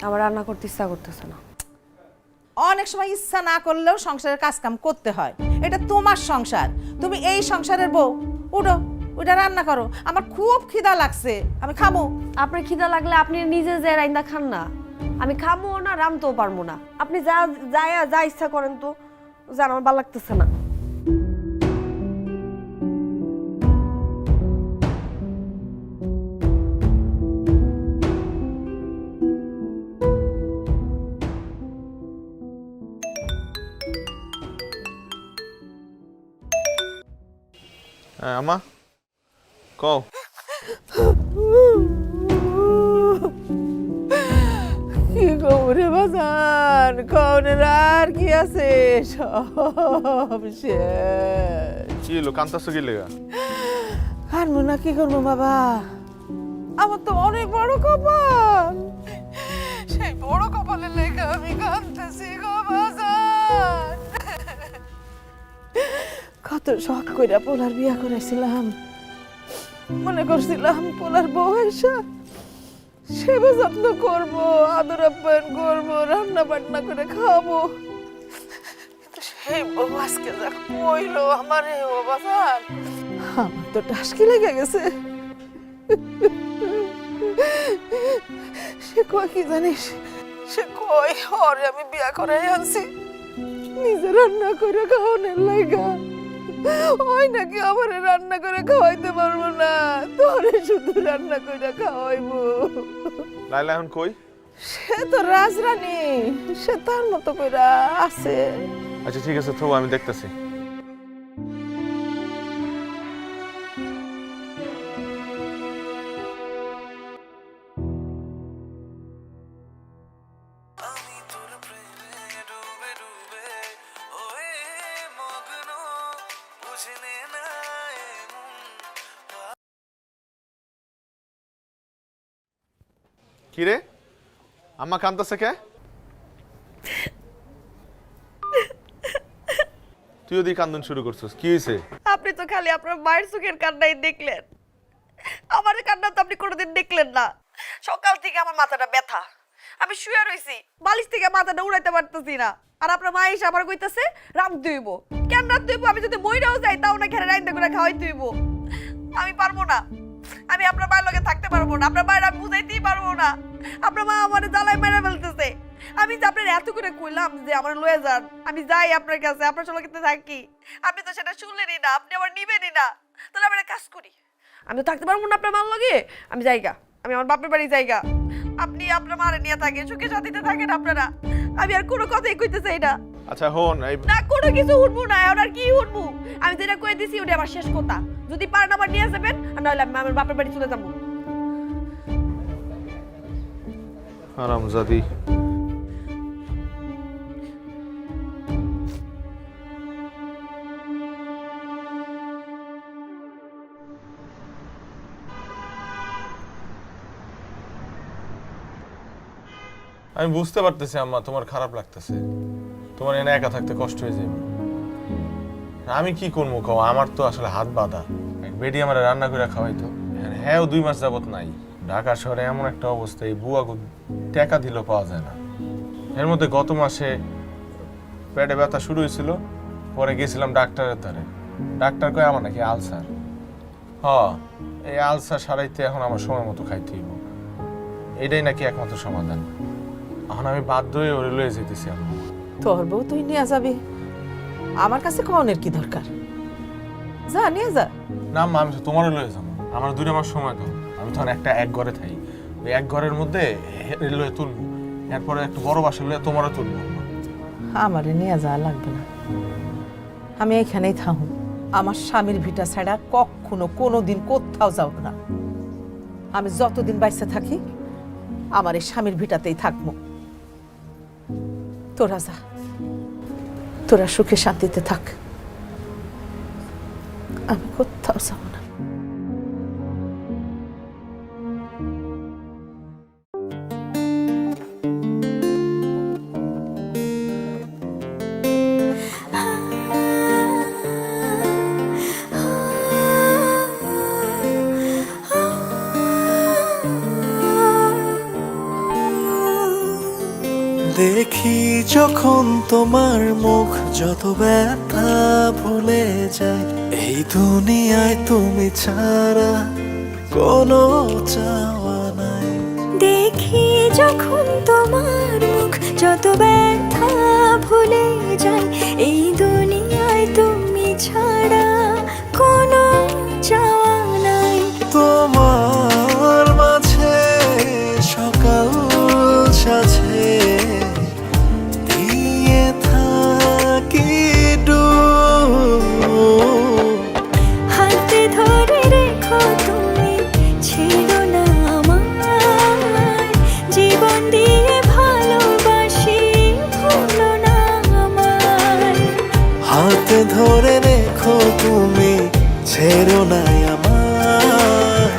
আমার রান্না করতে ইচ্ছা করতেছে না। অনেক সময় ইচ্ছা না করলেও সংসারের কাজ কাম করতে হয়, এটা তোমার সংসার, তুমি এই সংসারের বউ। উঠো, ওইটা রান্না করো, আমার খুব খিদা লাগছে, আমি খাবো। আপনার খিদা লাগলে আপনি নিজে যে রান্না খান না, আমি খাবো না, রামতেও পারবো না। আপনি যা ইচ্ছা করেন তো, জান আমার ভালো লাগতেছে না। হ্যাঁ আমা, কও। কি গৌরে বাজান, কনের আর কি আছে, সব শেষ। কি হলো, কান্তাছো কি লেগা? কানবো না কি করবো বাবা, আমার তো অনেক বড় কপাল, সেই বড় কপালের লেগে আমি কাঁদতেছি গো বাজান। কত শখ কইরা পোলার বিয়া করাইছিলাম, মনে করছিলাম পোলার বউ এসা সেবা যত্ন করবো, আদর আপ্যায়ন করবো, রান্না বান্না করে খাওয়াবো, কিন্তু সেই বউ আজকে যা কইলো আমারে ও বাজান, আমার তো টাসকি লেগে গেছে। সে কয় কি জানিস, সে কয় ওরে আমি বিয়া করাই আনছি, নিজে রান্না করে খাওয়ানোর লাইগা ওই নাকি আমার রান্না করে খাওয়াইতে পারবো না, তোরে শুধু রান্না করে খাওয়াইবো। লাইলা এখন কই? সে তো রাজরানী, সে তার মতো করে আছে। আচ্ছা ঠিক আছে, তো আমি দেখতেছি। কিরে আম্মা কান্দতেছে কে? তুই ওদিকে কান্দন শুরু করছিস, কি হয়েছে? আপনি তো খালি আপনার মায়ের চোখের কান্নাই দেখলেন, আমার কান্না তো আপনি কোনোদিন দেখলেন না। সকাল থেকে আমার মাথাটা ব্যথা, আমি শুয়ে রইছি, বালিশ থেকে মাথাটা উড়াইতে পারতেছি না। আর আপনার মা এসে আবার কইতাছে রাত দইব। কেন রাত দইব? আমি যদি মইরাও যাই তাও না খেলে রাইন্দা করে খাওয়াই দইব। আমি পারবো না, আমি আপনার মায়ের লগে থাকতে পারবো না, আপনার মায়ের আমি বুঝাইতেই পারবো না। আপনার মা আমার জ্বালায় মেরে ফেলতেছে। আমি যে আপনার এত করে কইলাম যে আমার লয়ে যান, আমি যাই আপনার কাছে, আপনার সঙ্গে থাকি, আপনি তো সেটা শুনলেনই না, আপনি আমার নিবেনই না। তাহলে আমি একটা কাজ করি, আমি তো থাকতে পারবো না আপনার মার লগে, আমি যাইগা, আমি আমার বাপের বাড়ি যাইগা, আপনি আপনার মারে নিয়ে থাকেন, সুখে শান্তিতে থাকেন আপনারা। আমি আর কোনো কথাই কইতে চাই না। আচ্ছা হন, এই না কোনো কিছু উঠবো না, আর কি উঠবো? আমি যেটা কয়ে দিছি ওটা আমার শেষ কথা। যদি পারেন আমার নিয়ে যাবেন, আর নাহলে আমি আমার বাপের বাড়ি চলে যাবো। হারামজাদি। আমি বুঝতে পারতেছি আম্মা, তোমার খারাপ লাগতেছে, তোমার এনে একা থাকতে কষ্ট হয়ে যাবে। আমি কি করবো কও, আমার তো আসলে হাত বাঁধা। এক বেডি আমার রান্না করে খাওয়াইতো, হ্যাঁ 2 মাস যাবত নাই। ঢাকা শহরে এমন একটা অবস্থা, এই বুয়া টাকা দিলেও পাওয়া যায় না। এর মধ্যে গত মাসে পেটে ব্যথা শুরু হয়েছিল, পরে গেছিলাম ডাক্তারের ধারে। ডাক্তার কয় আমার নাকি আলসার। এই আলসার সারাইতে এখন আমার সময় মতো খাইতে হইব, এটাই নাকি একমাত্র সমাধান। এখন আমি বাধ্য হয়ে ওরে লয়ে যেতেছি। আম্মা তোর বউ তুই নিয়ে যাবি, আমার কাছে কনের কি দরকার? যা নিয়ে যা। না মা, আমি তোমারও লয়ে যাবো, আমার 2 মাস সময় দাও। আমি তখন এক ঘরে থাকি, ওই এক ঘরের মধ্যে লয়ে তুলবো, এরপরে একটু বড় বাসা লয়ে তোমারও তুলবো। আমারে নিয়ে যাওয়া লাগবে না, আমি এখানেই থাকবো। আমার স্বামীর ভিটা ছাড়া কখনো কোনোদিন কোথাও যাব না। আমি যতদিন বাইসে থাকি আমার এই স্বামীর ভিটাতেই থাকবো। তোরা যা, তোরা সুখে শান্তিতে থাক, আমি কোথাও যাব না। দেখি যখন তোমার মুখ, যত ব্যথা ভুলে যায়। এই দুনিয়ায় তুমি ছাড়া কোনো চাওয়া নাই। দেখি যখন তোমার মুখ, যত ব্যথা ভুলে যায়। এই দুনিয়ায় তুমি ছাড়া কোনো চাওয়া নাই। তোমার মাঝে সকাল সাজে দিয়ে থাকি হাতে ধরে রেখো তুমি, ছেড়ো না আমায়। জীবন দিয়ে ভালোবাসি, ভুলো না আমায়। হাতে ধরে রেখো তুমি, ছেড়ো না আমায়।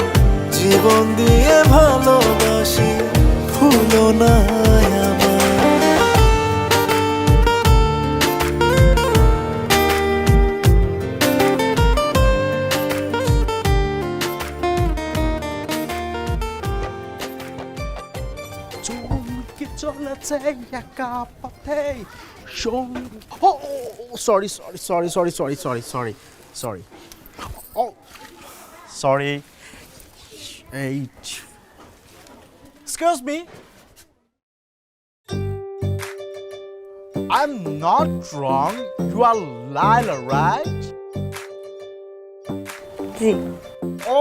জীবন দিয়ে ভালোবাসি, ভুলো না আমায়। Oh, sorry. Oh, sorry. Excuse me. I'm not wrong. You are Laila, right? G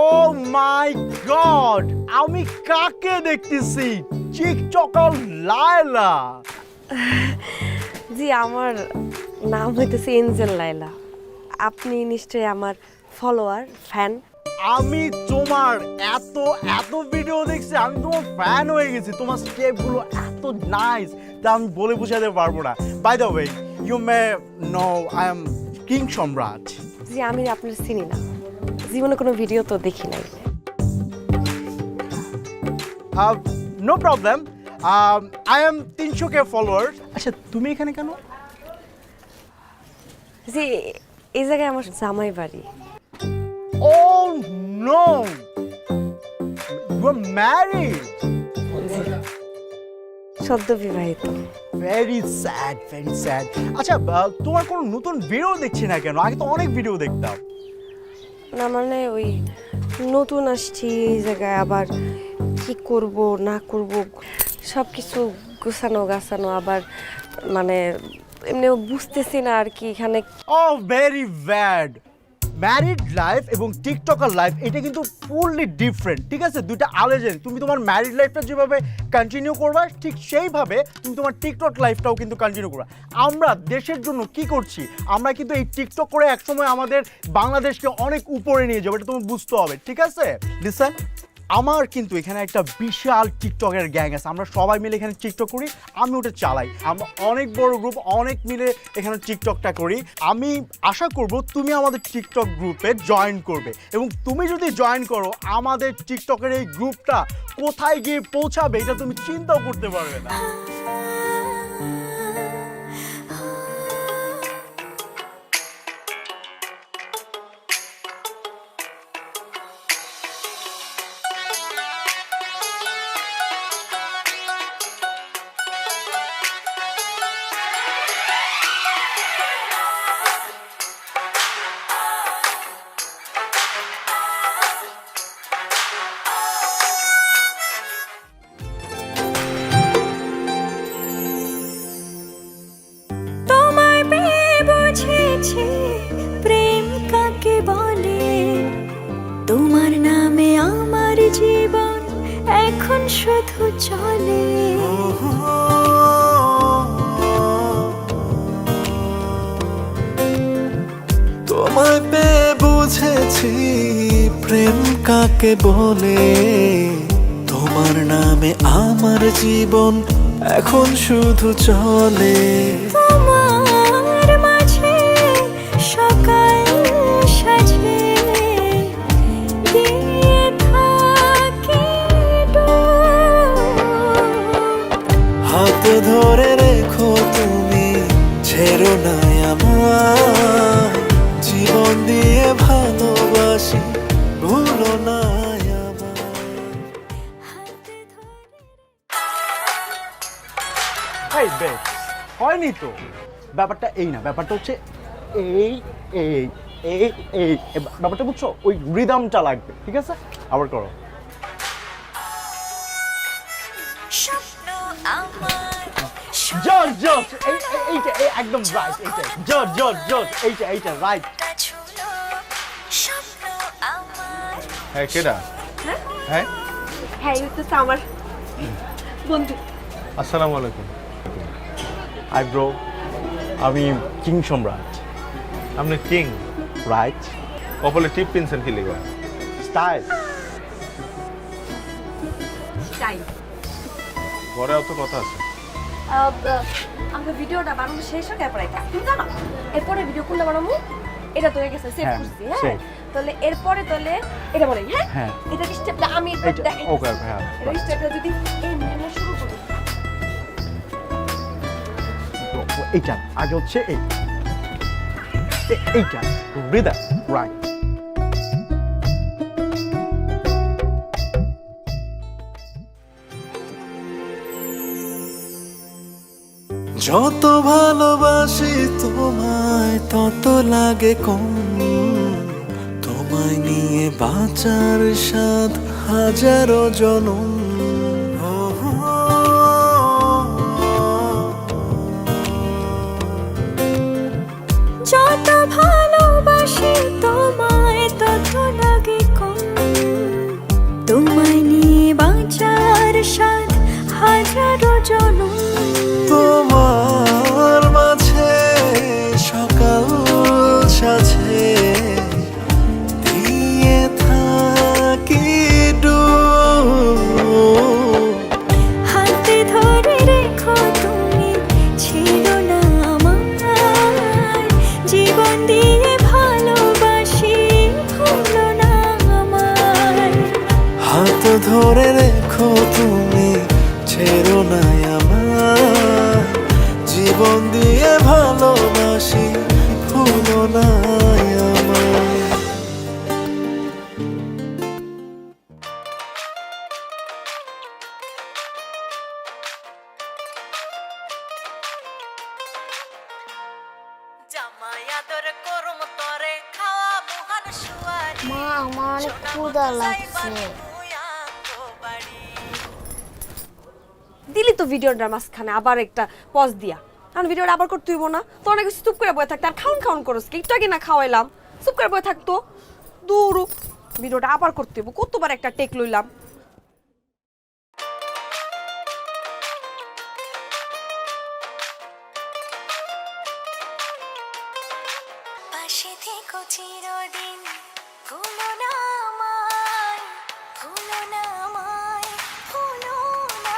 Oh my God! আমি কাকে দেখতেছি? টিকটকার লায়লা। জি আমার নাম হইতেছে এঞ্জেল লাইলা। আপনি নিশ্চয়ই আমার ফলোয়ার ফ্যান। আমি তোমার এত এত ভিডিও দেখছি, আমি তোমার ফ্যান হয়ে গেছি। তোমার স্টেপগুলো এত নাইস, তা আমি বলে বোঝাতে পারবো না। By the way, you may know I am king সম্রাট। জি আমি আপনার চিনি না, জীবনে কোনো ভিডিও তো দেখি নাই। No problem, I am 300K follower. আচ্ছা তুমি এখানে কেন? জি এই জায়গায় আমার জামাই বাড়ি। Oh no! You are married. সদ্য বিবাহিত। Very sad, very sad. আচ্ছা তোমার কোনো নতুন ভিডিও দেখছি না কেন? আগে তো অনেক ভিডিও দেখতাম। না মানে ওই নতুন আসছি এই জায়গায়, আবার কি করব না করব সব কিছু গোছানো গাছানো, আবার মানে এমনিও বুঝতেছি না আর কি এখানে। Oh, very bad. Married life এবং টিকটকার লাইফ এটা কিন্তু ফুললি ডিফারেন্ট, ঠিক আছে? দুইটা আলাদা। তুমি তোমার ম্যারিড লাইফটা যেভাবে কন্টিনিউ করবা, ঠিক সেইভাবে তুমি তোমার টিকটক লাইফটাও কিন্তু কন্টিনিউ করবা। আমরা দেশের জন্য কি করছি? আমরা কিন্তু এই টিকটক করে একসময় আমাদের বাংলাদেশকে অনেক উপরে নিয়ে যাবো, এটা তোমার বুঝতে হবে, ঠিক আছে? লিসেন, আমার কিন্তু এখানে একটা বিশাল টিকটকের গ্যাং আছে। আমরা সবাই মিলে এখানে টিকটক করি, আমি ওটা চালাই। আমরা অনেক বড় গ্রুপ, অনেক মিলে এখানে টিকটকটা করি। আমি আশা করব তুমি আমাদের টিকটক গ্রুপে জয়েন করবে, এবং তুমি যদি জয়েন করো আমাদের টিকটকের এই গ্রুপটা কোথায় গিয়ে পৌঁছাবে এটা তুমি চিন্তাও করতে পারবে না। তোমায় পেয়ে বুঝেছি প্রেম কাকে বলে, তোমার নামে আমার জীবন এখন শুধু চলে। তোমায় পেয়ে বুঝেছি প্রেম কাকে বলে, তোমার নামে আমার জীবন এখন শুধু চলে। তোমার মাঝে সকাল সাজে দিয়ে থাকি হাত ধরে রেখো তুমি, ছেড়ো না আমায়, জীবন দিয়ে ভালোবাসি, ভুলো না আমায়। এই বেশ, হয়নি তো। ব্যাপারটা এই না, ব্যাপারটা হচ্ছে এই এই এই এই ব্যাপারটা বুঝছো? ওই রিদমটা লাগবে, ঠিক আছে? আবার করো। স্বপ্ন আমার জজ জজ এইটা একদম রাইট, এইটা জজ জজ জজ এইটা রাইট। ছুলো, স্বপ্ন আমার। হ্যাঁ কেডা? হ্যাঁ হ্যাঁ এই হচ্ছে আমার বন্ধু। আসসালামু আলাইকুম। হাই ব্রো, আমি কিং সম্রাট। আপনি কিং? রাইট। কপালে টিপ পিনছেন কি লিগা? স্টাইল। তাই ঘরে অত কথা আছে। আমরা ভিডিওটা বানানো শেষ হয়ে গেছে প্রায়। তুমি জানো এরপরে ভিডিও কোনটা বানাবো? এটা তো হয়ে গেছে, সেভ হ্যাঁ, করছি। হ্যাঁ save। তাহলে এরপরে তাহলে এটা বানাই। হ্যাঁ হ্যাঁ। এটা স্টেপটা আমি একবার এইটা দেখাই। ওকে, হ্যাঁ। এটা স্টেপটা যদি এই মেলা শুরু করি, এইটা আগে হচ্ছে এইটা রিদম, রাইট। যত ভালোবাসি তোমায় তত লাগে কম, তোমায় নিয়ে বাঁচার স্বাদ হাজারো জনম। যত ভালোবাসি তোমায় তত লাগে কম তোমায় নিয়ে বাঁচার সাথ হাজারো জনম তোমার মাঝে সকাল সাজে দিয়ে থাকি হাতে ধরে রেখো তুমি ছিল না আমার জীবন দিয়ে ভালোবাসি ভুলো না আমার হাত ধরে রেখো তুমি ছেড়ো না আমার জীবন দিয়ে ভালোবাসি ভুলো না আমার মা আমার অনেক ক্ষুধা লাগছে। দিলি তো ভিডিওটার মাঝখানে আবার একটা পজ দিয়া, কারণ ভিডিওটা আবার করতে হইব না তো, অনেক চুপ করে বয়ে থাকতে আর খাউন খাউন করস কি, একটু আগে না খাওয়াইলাম, চুপ করে বয়ে থাকতো দূর, ভিডিওটা আবার করতে হইব, কতবার একটা টেক লইলাম। পাশে থেকো চিরদিন ভুলো না আমায় ভুলো না আমায় ভুলো না।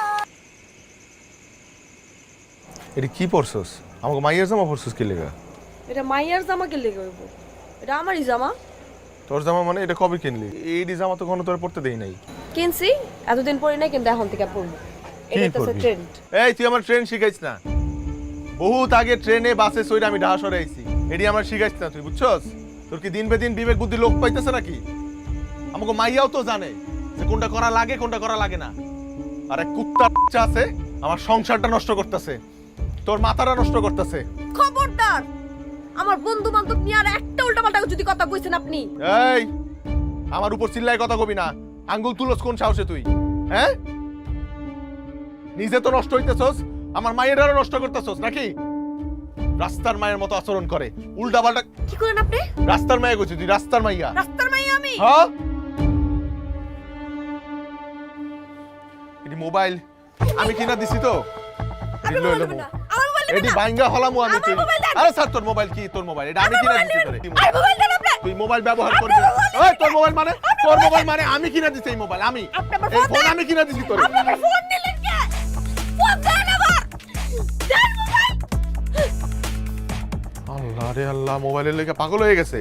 এটা কি পরছস? আমাকে মাইয়ার জামা পরছস কি লেগা? এটা মাইয়ার জামা কে লেগে হইব? এটা আমারই জামা। তোর জামা মানে এটা কবে কিনলি? এই জামা তো কোনো তোর পরতে দেই নাই। কিনছি, এতদিন পরি নাই, কিন্তু এখন থেকে পরবো। এটা তো ট্রেন্ড। এই তুই আমার ট্রেন শিখাইছ না? বহুত আগে ট্রেনে বাসে সইরা আমি ঢাকা সরে আইছি, এডি আমার শিখাইছ না তুই, বুঝছস? তোর কি দিন বেদিন বিবেক বুদ্ধি লোক পাইতেছে নাকি? আমাকে মাইয়াও তো জানে যে কোনটা করা লাগে কোনটা করা লাগে না। আর এক কুত্তা বাচ্চা আছে আমার সংসারটা নষ্ট করতেছে, তোর মাথাটা নষ্ট করতেছে। খবরদার আমার বন্ধু বান্ধব নিয়ে আর একটা উল্টাপাল্টা যদি কথা কইছেন আপনি। এই আমার উপর চিল্লায় কথা কবি না। আঙ্গুল তুলস কোন সাহসে তুই? হ্যাঁ, নিজে তো নষ্ট হইতেছস, আমার মায়েরও নষ্ট করতেছস নাকি? রাস্তার মায়ের মতো আচরণ করে, উল্টা পাল্টা। কি করেন আপনি? রাস্তার মাইয়া কইছিস তুই? রাস্তার মাইয়া? রাস্তার মাইয়া আমি? হ্যাঁ, এডি মোবাইল আমি কিনা দিছি তো। এডি বাইঙ্গা হলামু আমি তুই। আরে স্যার তোর মোবাইল কি? তোর মোবাইল এটা আমি কিনা দিছি তোরে। তুই মোবাইল ব্যবহার করবি? ওই তোর মোবাইল মানে? তোর মোবাইল মানে আমি কিনা দিছি এই মোবাইল আমি। এই ফোন আমি কিনা দিছি তোরে। আপনি ফোন নিলেন কে? ফোন দেন আবার। দেন মোবাইল। আল্লাহ রে আল্লাহ, মোবাইলের লাগা পাগল হয়ে গেছে।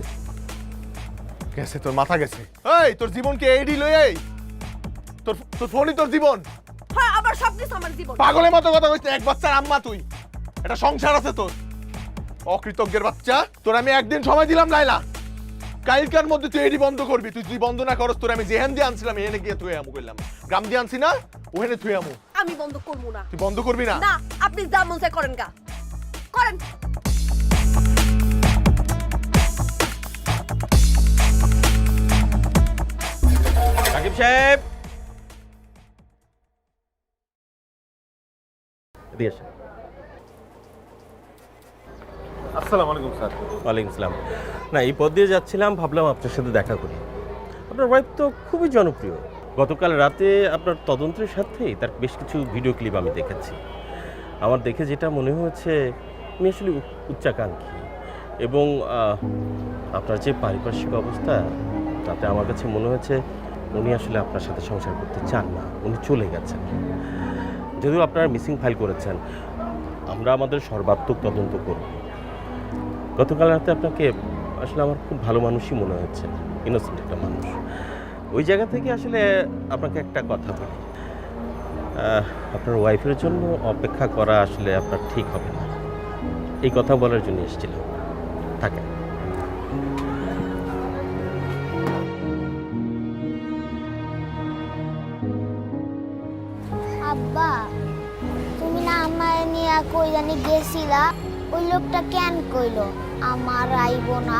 গেছে তোর মাথা গেছে। এই তোর জীবন কি এইডি লই এই? তোর ফোনই তোর জীবন? হ্যাঁ, আবার সব কিছু আমার জীবন। পাগলের মতো কথা কইছিস। এক বাচ্চার আম্মা তুই, এটা সংসার আছে তোর। অকৃতজ্ঞের বাচ্চা, তোর আমি একদিন সময় দিলাম লাইলা, কালকার মধ্যে তুই এডি বন্ধ করবি। তুই বন্ধ না করস, তোর আমি যেহেন দিয়ে আনছিলাম এনে গিয়ে তুই আমু কইলাম, গ্রাম দিয়ে আনছি না ওখানে তুই আমু। আমি বন্ধ করব না। তুই বন্ধ করবি না? না, আপনি যা মন চায় করেন গা করেন। সাকিব সাহেব, এদিকে আসেন। আসসালামু আলাইকুম স্যার। ওয়ালাইকুম আসসালাম। না, এই পথ দিয়ে যাচ্ছিলাম, ভাবলাম আপনার সাথে দেখা করি। আপনার ওয়াইফ তো খুবই জনপ্রিয়। গতকাল রাতে আপনার তদন্তের সাথেই তার বেশ কিছু ভিডিও ক্লিপ আমি দেখেছি। আমার দেখে যেটা মনে হয়েছে উনি আসলে উচ্চাকাঙ্ক্ষী, এবং আপনার যে পারিপার্শ্বিক অবস্থা তাতে আমার কাছে মনে হয়েছে উনি আসলে আপনার সাথে সংসার করতে চান না, উনি চলে গেছেন। যদিও আপনারা মিসিং ফাইল করেছেন, আমরা আমাদের সর্বাত্মক তদন্ত করব। গতকাল রাতে আপনাকে আসলে আমার খুব ভালো মানুষই মনে হচ্ছে, ইনোসেন্ট একটা মানুষ। ওই জায়গা থেকে আসলে আপনাকে একটা কথা বলি, আপনার ওয়াইফের জন্য অপেক্ষা করা আসলে আপনার ঠিক হবে না, এই কথা বলার জন্য এসেছিলাম। থাকেন। আব্বা, তুমি না আমার নিয়ে কই জানি গেছিলা, ওই লোকটা কেন কইলো আমার আইব না?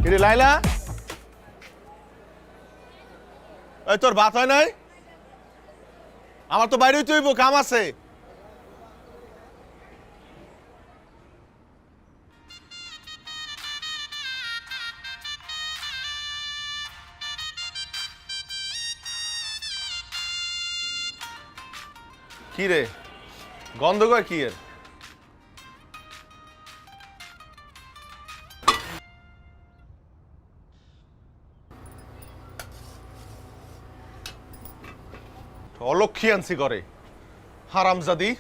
কিরে লাইলা, এই তোর ভাত হয় নাই? আমার তো বাইরে হইতে হইব, কাম আছে। কি রে, গন্ধ কয় কি এর? অলক্ষী আনছি করে হারামজাদি,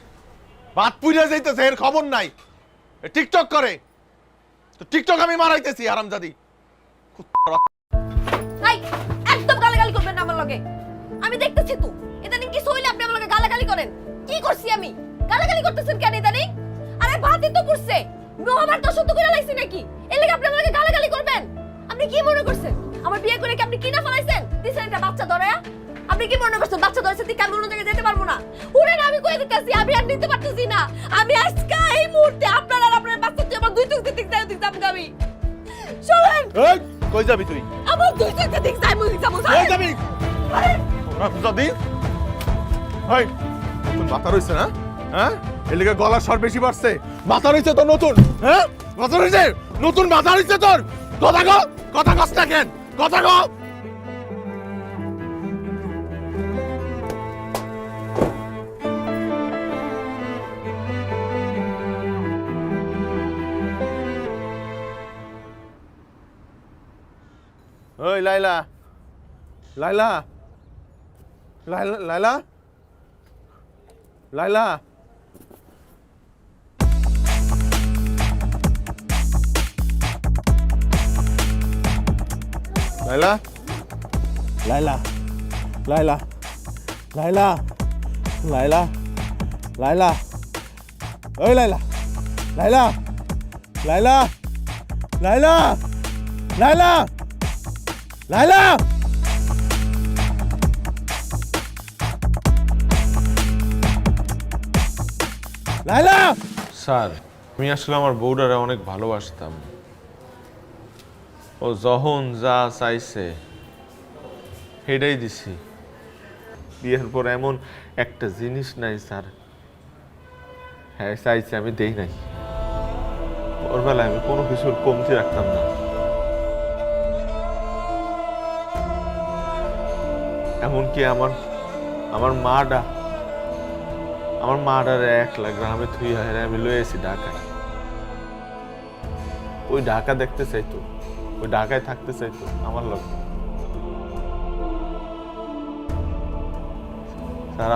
ভাত পুইরা যাইতেছে, এর খবর নাই। টিকটক করে, তো টিকটক আমি মারাইতেছি হারামজাদি। এই একদম গালাগালি করবেন না আমার লগে। আমি দেখতেছি তো ইদানিং কি সইলে আপনি আমার লগে গালাগালি করেন। কি করছি আমি? গালাগালি করতেছেন কেন ইদানিং? আরে ভাতই তো করছে, মহাভারত শুদ্ধ করে লাইছি নাকি? এর লাগি আপনি আমার লগে গালাগালি করবেন? আপনি কি মনে করছেন আমার বিয়ে করে কি আপনি কিনা ফলাইছেন? দিছেন একটা বাচ্চা ধরে? আপনি কি মনে করছেন বাচ্চা ধরেছে তুই কাল অন্য জায়গায় যেতে পারবো না? উড়ে না, আমি কই দিতেছি, আমি আর নিতে পারতেছি না। আমি আজকে এই মুহূর্তে আপনার আর আপনার বাচ্চা তুই আমার দুই চোখ দিতে যাই দিতাম আমি। চলেন। এই কই যাবি তুই? আমার দুই চোখ দিতে যাই মুই যাবো। কই যাবি? হারামজাদি, এই তুই মাথা রইছে না? হ্যাঁ, এর লাগি গলার স্বর বেশি বাড়ছে। মাথা রইছে তো নতুন? হ্যাঁ, মাথা রইছে নতুন, মাথা রইছে তোর? কথা কও, কথা কস না কেন? কথা কও। ওই লাইলা, লাইলা, লাইলা, লাইলা, লাইলা, লাইলা, লাইলা, লাইলা, লাইলা, লাইলা, লাইলা, ওই লাইলা, লাইলা, লাইলা, লাইলা, লাইলা, লাইলা, লাইলা। স্যার, আমি আসলে আমার বউডারে অনেক ভালোবাসতাম। ও যখন যা চাইছে সেটাই দিছি। বিয়ের পর এমন একটা জিনিস নাই স্যার হ্যাঁ চাইছে আমি দেই নাই। ওর বেলায় আমি কোনো কিছুর কমতি রাখতাম না। এমনকি আমার মাডারে একলা গ্রামে থুই হয় আমি লয়ে এসি ঢাকায়। ওই ঢাকা দেখতে চাইতো, ওই ঢাকায় থাকতে চাইতো আমার লোক। স্যার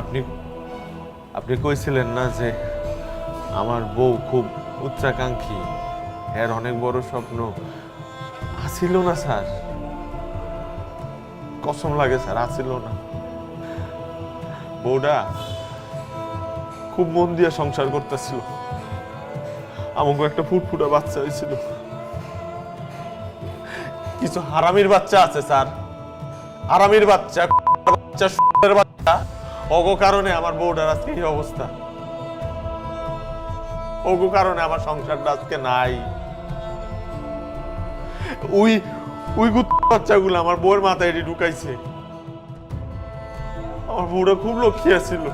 আপনি কইছিলেন না যে আমার বউ খুব উচ্চাকাঙ্ক্ষী, এর অনেক বড় স্বপ্ন আছিল না স্যার? কসম লাগে স্যার, আছিল না। বউটা খুব মন দিয়ে সংসার করতেছিল, আমাকে একটা ফুটফুটা বাচ্চা হয়েছিল। কিছু হারামির বাচ্চা আছে স্যার, হারামির বাচ্চা, বাচ্চা ওগো কারণে আমার বউটার আজকে এই অবস্থা। ওগো কারণে আমার সংসারটা আজকে নাই। ওই বাচ্চাগুলো আমার বউয়ের মাথায় এটি ঢুকাইছে। আমার বউটা খুব লক্ষ্মী ছিল,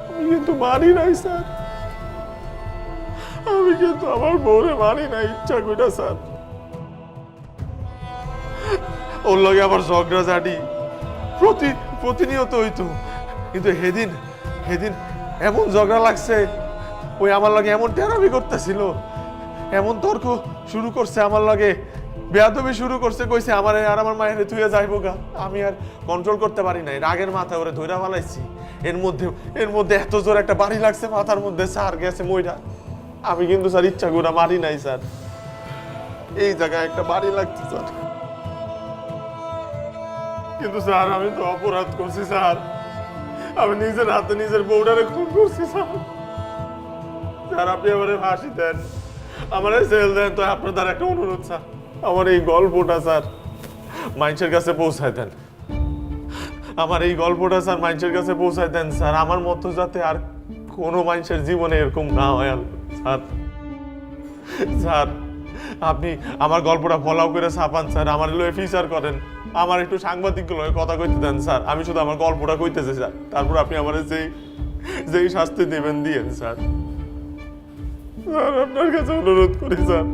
আমি কিন্তু মানি নাই স্যার। আমি কিন্তু আমার বউরে মানি নাই ইচ্ছা কইটা স্যার। ওর লগে আবার ঝগড়া ঝাড়ি প্রতিনিয়ত হইতো, কিন্তু সেদিন এমন ঝগড়া লাগছে, ওই আমার লগে এমন টেরামি করতেছিল, এমন তর্ক শুরু করছে আমার লগে, বেয়াদবি শুরু করছে, কইছে আমার আর আমার মায়ের তুইয়া যাইবো গা। আমি আর কন্ট্রোল করতে পারি নাই, রাগের মাথা ওরে ধইরা ফালাইছি। এর মধ্যে এত জোর একটা বাড়ি লাগছে মাথার মধ্যে, স্যার গেছে মইরা। আমি কিন্তু স্যার ইচ্ছা করে মারি নাই স্যার, এই জায়গায় একটা বাড়ি লাগছে স্যার। কিন্তু স্যার আমি তো অপরাধ করছি স্যার, আমি নিজের হাতে নিজের বউটারে খুন করছি স্যার। স্যার আপনি আমারে ফাঁসি দেন, আমারে জেল দেন, তো আপনার দ্বারা একটা অনুরোধ স্যার, আমার এই গল্পটা স্যার মানুষের কাছে পৌঁছায় দেন। আমার এই গল্পটা স্যার মানুষের কাছে পৌঁছায় দেন স্যার, আমার মতো যাতে আর কোনো মানুষের জীবনে এরকম না হয় স্যার। স্যার আপনি আমার গল্পটা ফলাও করে ছাপান স্যার, আমার লয়ে ফিচার করেন, আমার একটু সাংবাদিক লয়ে কথা কইতে দেন স্যার, আমি শুধু আমার গল্পটা কইতেছি স্যার, তারপর আপনি আমার যেই শাস্তি দেবেন দিয়েন স্যার। স্যার আপনার কাছে অনুরোধ করি স্যার,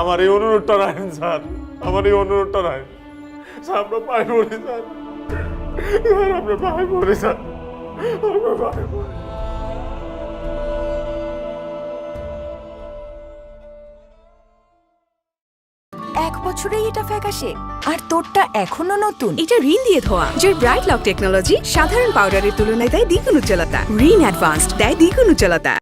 আমার এই অনুরোধটা রাখেন স্যার, আমার এই অনুরোধটা রাখেন স্যার, আপনার পায়ে পড়ি স্যার, স্যার আপনার পায়ে পড়ি স্যার, আপনার পায়ে পড়ি। এক বছরেই এটা ফ্যাকাশে আর তোরটা এখনো নতুন। এটা রিন দিয়ে ধোয়া, যার ব্রাইট লক টেকনোলজি সাধারণ পাউডারের তুলনায় দেয় দ্বিগুণ উজ্জ্বলতা। রিন অ্যাডভান্সড দেয় দ্বিগুণ উজ্জ্বলতা।